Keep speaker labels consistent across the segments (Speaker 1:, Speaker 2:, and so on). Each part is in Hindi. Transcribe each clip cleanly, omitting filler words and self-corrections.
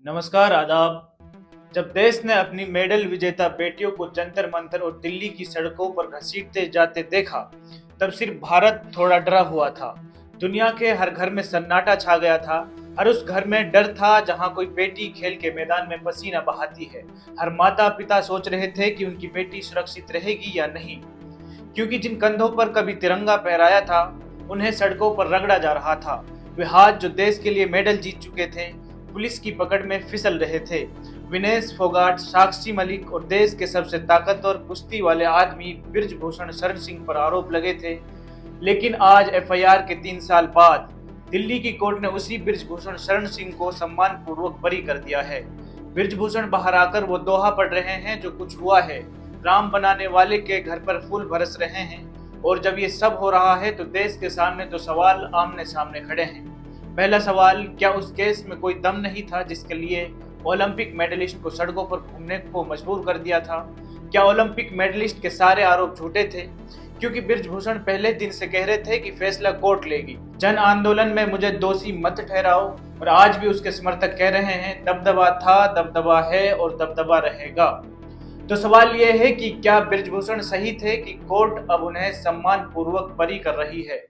Speaker 1: नमस्कार आदाब। जब देश ने अपनी मेडल विजेता बेटियों को जंतर मंतर और दिल्ली की सड़कों पर घसीटते जाते देखा, तब सिर्फ भारत थोड़ा डरा हुआ था। दुनिया के हर घर में सन्नाटा छा गया था। हर उस घर में डर था जहां कोई बेटी खेल के मैदान में पसीना बहाती है। हर माता पिता सोच रहे थे कि उनकी बेटी सुरक्षित रहेगी या नहीं, क्योंकि जिन कंधों पर कभी तिरंगा फहराया था, उन्हें सड़कों पर रगड़ा जा रहा था। वे हाथ जो देश के लिए मेडल जीत चुके थे, पुलिस की पकड़ में फिसल रहे थे। विनेश फोगाट, साक्षी मलिक और देश के सबसे ताकतवर कुश्ती वाले आदमी बृजभूषण शरण सिंह पर आरोप लगे थे। लेकिन आज एफआईआर के 3 साल बाद दिल्ली की कोर्ट ने उसी बृजभूषण शरण सिंह को सम्मानपूर्वक बरी कर दिया है। बृजभूषण बाहर आकर वो दोहा पढ़ रहे हैं, जो कुछ हुआ है राम बनाने वाले के घर पर फूल बरस रहे हैं। और जब ये सब हो रहा है तो देश के सामने तो सवाल आमने सामने खड़े हैं। पहला सवाल, क्या उस केस में कोई दम नहीं था जिसके लिए ओलंपिक मेडलिस्ट को सड़कों पर घूमने को मजबूर कर दिया था? क्या ओलंपिक मेडलिस्ट के सारे आरोप झूठे थे? क्योंकि बृजभूषण पहले दिन से कह रहे थे कि फैसला कोर्ट लेगी, जन आंदोलन में मुझे दोषी मत ठहराओ, और आज भी उसके समर्थक कह रहे हैं दबदबा था, दबदबा है और दबदबा रहेगा। तो सवाल यह है कि क्या बृजभूषण सही थे कि कोर्ट अब उन्हें सम्मान पूर्वक बरी कर रही है?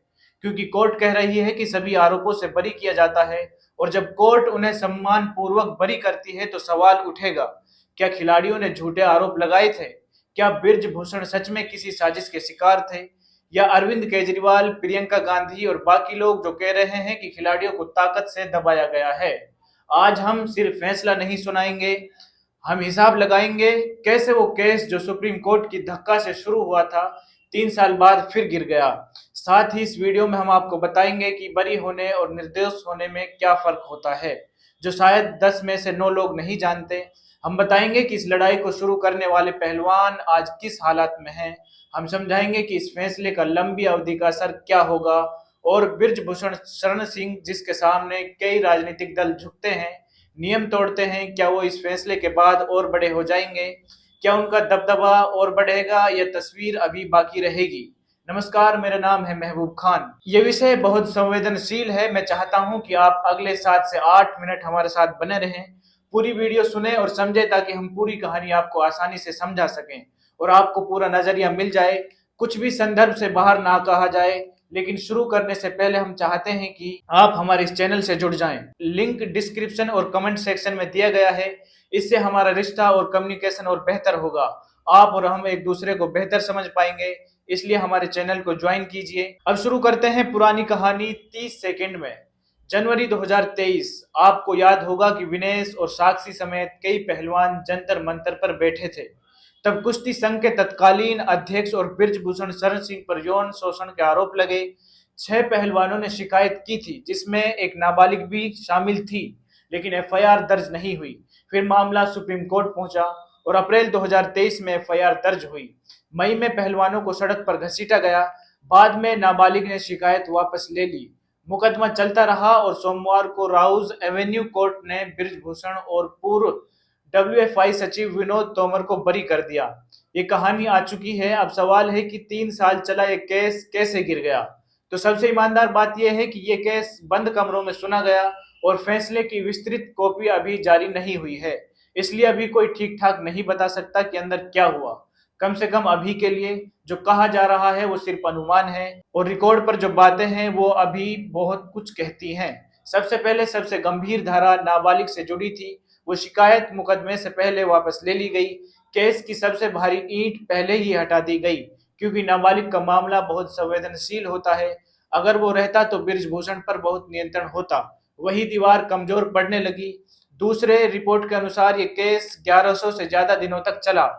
Speaker 1: क्योंकि कोर्ट कह रही है कि सभी आरोपों से बरी किया जाता है, और जब कोर्ट उन्हें सम्मान पूर्वक बरी करती है तो सवाल उठेगा, क्या खिलाड़ियों ने झूठे आरोप लगाए थे? क्या बृजभूषण सच में किसी साजिश के शिकार थे? या अरविंद केजरीवाल, प्रियंका गांधी और बाकी लोग जो कह रहे हैं कि खिलाड़ियों को ताकत से दबाया गया है? आज हम सिर्फ फैसला नहीं सुनाएंगे, हम हिसाब लगाएंगे कैसे वो केस जो सुप्रीम कोर्ट की धक्का से शुरू हुआ था, 3 साल बाद फिर गिर गया। साथ ही इस वीडियो में हम आपको बताएंगे कि बरी होने और निर्दोष होने में क्या फर्क होता है, जो शायद 10 में से 9 लोग नहीं जानते। हम बताएंगे कि इस लड़ाई को शुरू करने वाले पहलवान आज किस हालात में हैं। हम समझाएंगे कि इस फैसले का लंबी अवधि का असर क्या होगा, और बृजभूषण शरण सिंह, जिसके सामने कई राजनीतिक दल झुकते हैं, नियम तोड़ते हैं, क्या वो इस फैसले के बाद और बड़े हो जाएंगे? क्या उनका दबदबा और बढ़ेगा या तस्वीर अभी बाकी रहेगी? नमस्कार, मेरा नाम है महबूब खान। ये विषय बहुत संवेदनशील है। मैं चाहता हूं कि आप अगले 7 से 8 मिनट हमारे साथ बने रहें, पूरी वीडियो सुने और समझे, ताकि हम पूरी कहानी आपको आसानी से समझा सकें और आपको पूरा नजरिया मिल जाए, कुछ भी संदर्भ से बाहर ना कहा जाए। लेकिन शुरू करने से पहले हम चाहते हैं कि आप हमारे इस चैनल से जुड़ जाएं। लिंक डिस्क्रिप्शन और कमेंट सेक्शन में दिया गया है। इससे हमारा रिश्ता और कम्युनिकेशन और बेहतर होगा। आप और हम एक दूसरे को बेहतर समझ पाएंगे, इसलिए हमारे चैनल को ज्वाइन कीजिए। अब शुरू करते हैं पुरानी कहानी 30 सेकंड में। जनवरी 2023। आपको याद होगा कि विनेश और साक्षी समेत कई पहलवान जंतर मंतर पर बैठे थे। तब कुश्ती संघ के तत्कालीन अध्यक्ष और बृजभूषण शरण सिंह पर यौन शोषण के आरोप लगे। 6 पहलवानों ने शिकायत की थी, जिसमें एक नाबालिग भी शामिल थी, लेकिन एफआईआर दर्ज नहीं हुई। फिर मामला सुप्रीम कोर्ट पहुंचा और अप्रैल 2023 में एफआईआर दर्ज हुई। मई में पहलवानों को सड़क पर घसीटा गया। बाद में नाबालिग ने शिकायत वापस ले ली। मुकदमा चलता रहा और सोमवार को राउज एवेन्यू कोर्ट ने बृजभूषण और पूर्व डब्ल्यूएफआई सचिव विनोद तोमर को बरी कर दिया। ये कहानी आ चुकी है। अब सवाल है कि 3 साल चला ये केस कैसे गिर गया? तो सबसे ईमानदार बात यह है कि ये केस बंद कमरों में सुना गया और फैसले की विस्तृत कॉपी अभी जारी नहीं हुई है। इसलिए अभी कोई ठीक ठाक नहीं बता सकता कि अंदर क्या हुआ। कम से कम अभी के लिए जो कहा जा रहा है वो सिर्फ अनुमान है, और रिकॉर्ड पर जो बातें हैं वो अभी बहुत कुछ कहती हैं। सबसे पहले सबसे गंभीर धारा नाबालिग से जुड़ी थी। वो शिकायत मुकदमे से पहले वापस ले ली गई। केस की सबसे भारी ईंट पहले ही हटा दी गई, क्योंकि नाबालिग का मामला बहुत संवेदनशील होता है। अगर वो रहता तो बृजभूषण पर बहुत नियंत्रण होता। वही दीवार कमजोर पड़ने लगी। दूसरे रिपोर्ट के अनुसार ये केस 1100 से ज्यादा दिनों तक चला।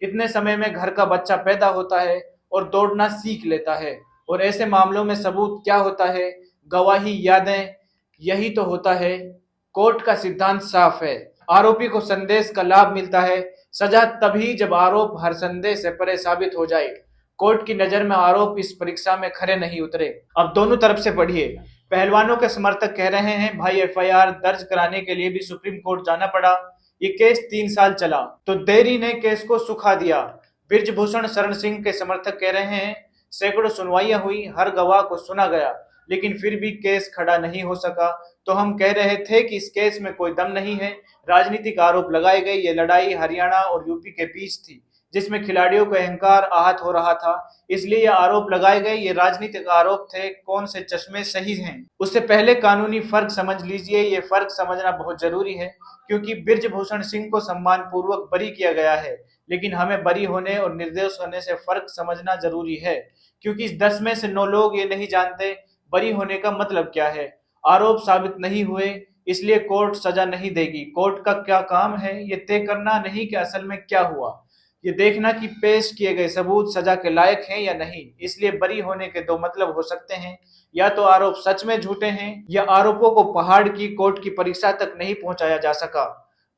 Speaker 1: इतने समय में घर का बच्चा पैदा होता है और दौड़ना सीख लेता है, और ऐसे मामलों में सबूत क्या होता है? गवाही, यादें, यही तो होता है। कोर्ट का सिद्धांत साफ है। आरोपी को संदेश का लाभ मिलता है। सजा तभी जब आरोप हर संदेह से परे साबित हो जाए। कोर्ट की नजर में आरोप इस परीक्षा में खरे नहीं उतरे। अब दोनों तरफ से पढ़िए। पहलवानों के समर्थक कह रहे हैं, भाई एफआईआर दर्ज कराने के लिए भी सुप्रीम कोर्ट जाना पड़ा। ये केस 3 साल चला तो देरी ने केस को सुखा दिया। बृजभूषण शरण सिंह के समर्थक कह रहे हैं, सैकड़ों सुनवाइयां हुई, हर गवाह को सुना गया, लेकिन फिर भी केस खड़ा नहीं हो सका। तो हम कह रहे थे कि इस केस में कोई दम नहीं है, राजनीतिक आरोप लगाए गए। ये लड़ाई हरियाणा और यूपी के बीच थी, जिसमें खिलाड़ियों का अहंकार आहत हो रहा था, इसलिए ये आरोप लगाए गए। ये राजनीतिक आरोप थे, कौन से चश्मे सही हैं। उससे पहले कानूनी फर्क समझ लीजिए, ये फर्क समझना बहुत जरूरी है, क्योंकि बृजभूषण सिंह को सम्मान पूर्वक बरी किया गया है, लेकिन हमें बरी होने और निर्दोष होने से फर्क समझना जरूरी है, क्योंकि इस 10 में से 9 लोग ये नहीं जानते बरी होने का मतलब क्या है। आरोप साबित नहीं हुए, इसलिए कोर्ट सजा नहीं देगी। कोर्ट का क्या काम है, ये तय करना नहीं कि असल में क्या हुआ, ये देखना कि पेश किए गए सबूत सजा के लायक हैं या नहीं। इसलिए बरी होने के दो मतलब हो सकते हैं, या तो आरोप सच में झूठे हैं, या आरोपों को पहाड़ की कोर्ट की परीक्षा तक नहीं पहुंचाया जा सका।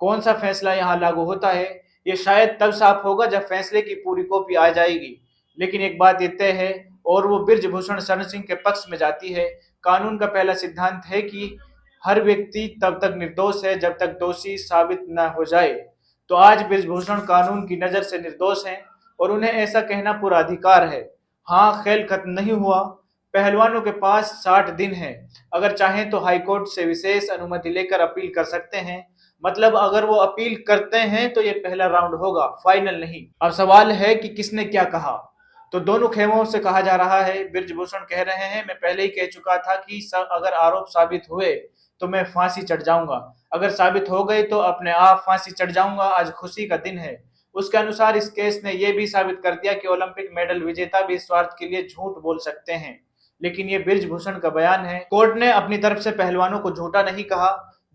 Speaker 1: कौन सा फैसला यहाँ लागू होता है, ये शायद तब साफ होगा जब फैसले की पूरी कॉपी आ जाएगी। लेकिन एक बात ये तय है, और वो बृजभूषण शरण सिंह के पक्ष में जाती है। कानून का पहला सिद्धांत है कि हर व्यक्ति तब तक निर्दोष है जब तक दोषी साबित न हो जाए। तो आज बृजभूषण कानून की नजर से निर्दोष हैं, और उन्हें ऐसा कहना पूरा अधिकार है। हाँ, खेल खत्म नहीं हुआ। पहलवानों के पास 60 दिन है। अगर चाहें तो हाईकोर्ट से विशेष अनुमति लेकर अपील कर सकते हैं। मतलब अगर वो अपील करते हैं तो ये पहला राउंड होगा, फाइनल नहीं। अब सवाल है कि किसने क्या कहा। तो दोनों खेमों से कहा जा रहा है। बृजभूषण कह रहे हैं, मैं पहले ही कह चुका था कि अगर आरोप साबित हुए तो मैं फांसी चढ़ जाऊंगा। अगर साबित हो गई तो अपने आप फांसी चढ़ जाऊंगा, आज खुशी का दिन है। उसके अनुसार इस केस ने यह भी साबित कर दिया कि ओलंपिक मेडल विजेता भी स्वार्थ के लिए झूठ बोल सकते हैं। लेकिन ये बृजभूषण का बयान है। कोर्ट ने अपनी तरफ से पहलवानों को झूठा नहीं कहा।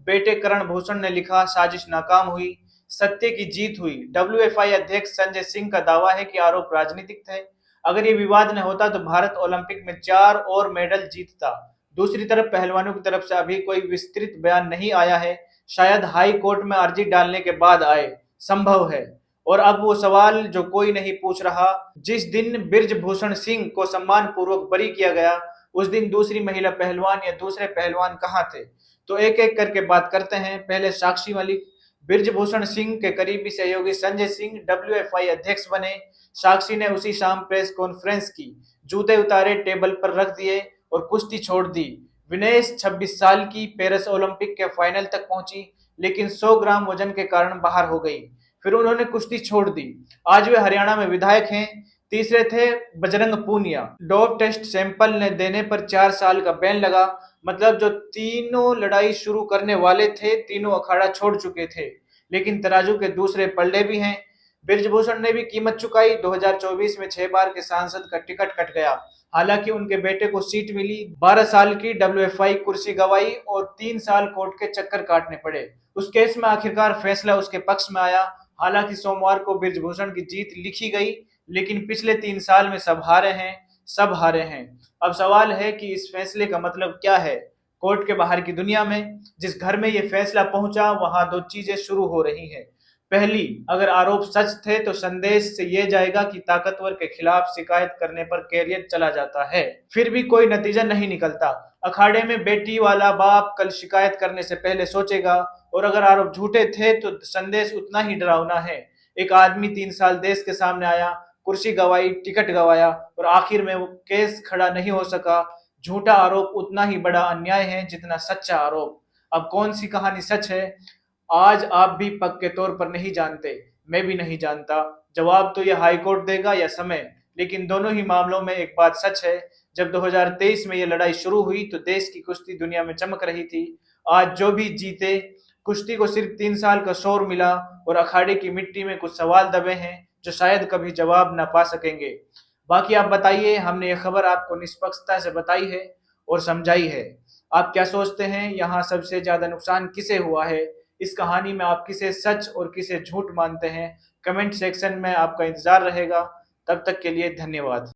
Speaker 1: बेटे करण भूषण ने लिखा, साजिश नाकाम हुई, सत्य की जीत हुई। डब्ल्यूएफआई अध्यक्ष संजय सिंह का दावा है कि आरोप राजनीतिक थे। अगर ये विवाद न होता तो भारत ओलंपिक में 4 और मेडल जीतता। दूसरी तरफ पहलवानों की तरफ से अभी कोई विस्तृत बयान नहीं आया है, शायद हाई कोर्ट में अर्जी डालने के बाद आए, संभव है। और अब वो सवाल जो कोई नहीं पूछ रहा, जिस दिन बृजभूषण सिंह को सम्मान पूर्वक बरी किया गया, उस दिन दूसरी महिला पहलवान या दूसरे पहलवान कहाँ थे। तो एक एक करके बात करते हैं। पहले साक्षी मलिक। बृजभूषण सिंह के करीबी सहयोगी संजय सिंह डब्ल्यूएफआई अध्यक्ष बने। साक्षी ने उसी शाम प्रेस कॉन्फ्रेंस की, जूते उतारे, टेबल पर रख दिए और कुश्ती छोड़ दी। विनेश 26 साल की, पेरिस ओलंपिक के फाइनल तक पहुंची, लेकिन 100 ग्राम वजन के कारण बाहर हो गई। फिर उन्होंने कुश्ती छोड़ दी। आज वे हरियाणा में विधायक हैं। तीसरे थे Bajrang Punia. Dope test sample ने देने पर 4 साल का बैन लगा। मतलब जो तीनों लड़ाई शुरू करने वाले थे, तीनों अखाड़ा छोड़ चुके थे, लेकिन तराजू के दूसरे पलड़े भी हैं। बृजभूषण ने भी कीमत चुकाई। 2024 में 6 बार के सांसद का टिकट कट गया। हालांकि उनके बेटे को सीट मिली। 12 साल की डब्ल्यूएफआई कुर्सी गवाई और 3 साल कोर्ट के चक्कर काटने पड़े। उस केस में आखिरकार फैसला उसके पक्ष में आया। हालांकि सोमवार को बृजभूषण की जीत लिखी गई, लेकिन पिछले 3 साल में सब हारे हैं, सब हारे हैं। अब सवाल है कि इस फैसले का मतलब क्या है। कोर्ट के बाहर की दुनिया में, जिस घर में यह फैसला पहुंचा, वहां 2 चीजें शुरू हो रही हैं। पहली, अगर आरोप सच थे तो संदेश से यह जाएगा कि ताकतवर के खिलाफ शिकायत करने पर कैरियर चला जाता है। फिर भी कोई नतीजा नहीं निकलता। अखाड़े में बेटी वाला बाप कल शिकायत करने से पहले सोचेगा। और अगर आरोप झूठे थे तो संदेश उतना ही डरावना है। एक आदमी 3 साल देश के सामने आया, कुर्सी गवाई, टिकट गवाया, और आखिर में वो केस खड़ा नहीं हो सका। झूठा आरोप उतना ही बड़ा अन्याय है जितना सच्चा आरोप। अब कौन सी कहानी सच है, आज आप भी पक्के तौर पर नहीं जानते, मैं भी नहीं जानता। जवाब तो यह हाईकोर्ट देगा या समय। लेकिन दोनों ही मामलों में एक बात सच है, जब 2023 में यह लड़ाई शुरू हुई तो देश की कुश्ती दुनिया में चमक रही थी। आज जो भी जीते, कुश्ती को सिर्फ 3 साल का शोर मिला, और अखाड़े की मिट्टी में कुछ सवाल दबे हैं जो शायद कभी जवाब ना पा सकेंगे। बाकी आप बताइए, हमने यह खबर आपको निष्पक्षता से बताई है और समझाई है। आप क्या सोचते हैं, यहाँ सबसे ज्यादा नुकसान किसे हुआ है? इस कहानी में आप किसे सच और किसे झूठ मानते हैं? कमेंट सेक्शन में आपका इंतजार रहेगा। तब तक के लिए धन्यवाद।